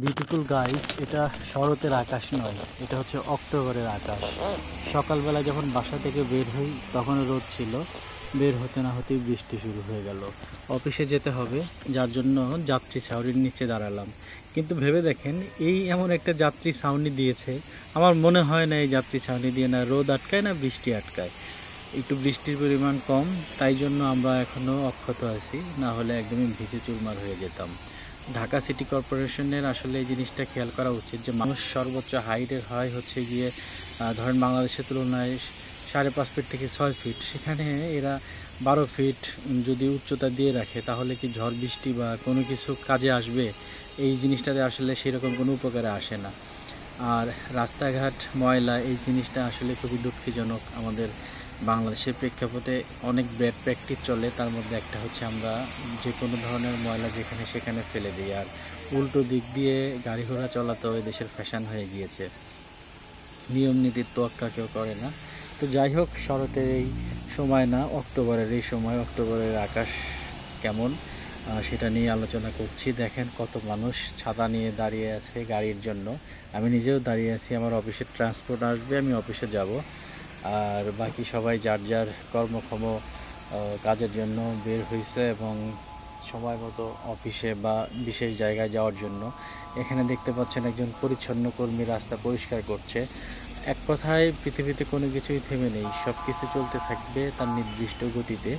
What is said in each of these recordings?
Beautiful guys, এটা শরতের আকাশ নয়, এটা হচ্ছে অক্টোবরের আকাশ। সকালবেলা যখন বাসা থেকে বের হই তখন রোদ ছিল, বের হতে না হতেই বৃষ্টি শুরু হয়ে গেল। অফিসে যেতে হবে, যার জন্য যাত্রী ছাউনির নিচে দাঁড়ালাম। কিন্তু ভেবে দেখেন, এই এমন একটা যাত্রী ছাউনি দিয়েছে, আমার মনে হয় না এই যাত্রী ছাউনি দিয়ে না রোদ আটকায় না বৃষ্টি আটকায়। একটু বৃষ্টির পরিমাণ কম, তাই জন্য আমরা এখনও অক্ষত আছি, না হলে একদমই ভিজে চুরমার হয়ে যেতাম। ঢাকা সিটি কর্পোরেশনের আসলে এই জিনিসটা খেয়াল করা উচিত যে মানুষ সর্বোচ্চ হাইটের হয় হচ্ছে গিয়ে ধরেন বাংলাদেশের তুলনায় 5.5 ফিট থেকে 6 ফিট, সেখানে এরা 12 ফিট যদি উচ্চতা দিয়ে রাখে তাহলে কি ঝড় বৃষ্টি বা কোনো কিছু কাজে আসবে? এই জিনিসটাতে আসলে সেরকম কোনো উপকারে আসে না। আর রাস্তাঘাট ময়লা, এই জিনিসটা আসলে খুবই দুঃখজনক। আমাদের বাংলাদেশের প্রেক্ষাপটে অনেক ব্যাড প্র্যাকটিস চলে, তার মধ্যে একটা হচ্ছে আমরা যে কোনো ধরনের ময়লা যেখানে সেখানে ফেলে দিই। আর উল্টো দিক দিয়ে গাড়ি ঘোড়া চলা তো এই দেশের ফ্যাশন হয়ে গিয়েছে, নিয়ম নীতির তোয়াক্কা কেউ করে না। তো যাই হোক, শরতের এই সময় না, অক্টোবরের এই সময়, অক্টোবরের আকাশ কেমন সেটা নিয়ে আলোচনা করছি। দেখেন কত মানুষ ছাতা নিয়ে দাঁড়িয়ে আছে গাড়ির জন্য। আমি নিজেও দাঁড়িয়ে আছি, আমার অফিসের ট্রান্সপোর্ট আসবে, আমি অফিসে যাব। আর বাকি সবাই যার যার কর্মক্ষম কাজের জন্য বের হয়েছে এবং সময় মতো অফিসে বা বিশেষ জায়গায় যাওয়ার জন্য। এখানে দেখতে পাচ্ছেন একজন পরিচ্ছন্ন কর্মী রাস্তা পরিষ্কার করছে। এক কথায় পৃথিবীতে কোনো কিছুই থেমে নেই, সব কিছু চলতে থাকবে তার নির্দিষ্ট গতিতে।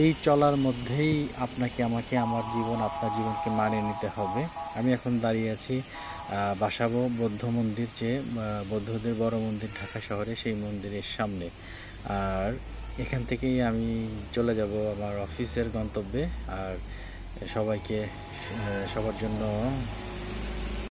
এই চলার মধ্যেই আপনাকে আমাকে, আমার জীবন আপনার জীবনকে মানিয়ে নিতে হবে। আমি এখন দাঁড়িয়ে আছি বাসাবো বৌদ্ধ মন্দির, যে বৌদ্ধদের বড় মন্দির ঢাকা শহরে, সেই মন্দিরের সামনে। আর এখান থেকেই আমি চলে যাব আমার অফিসের গন্তব্যে। আর সবাইকে সবার জন্য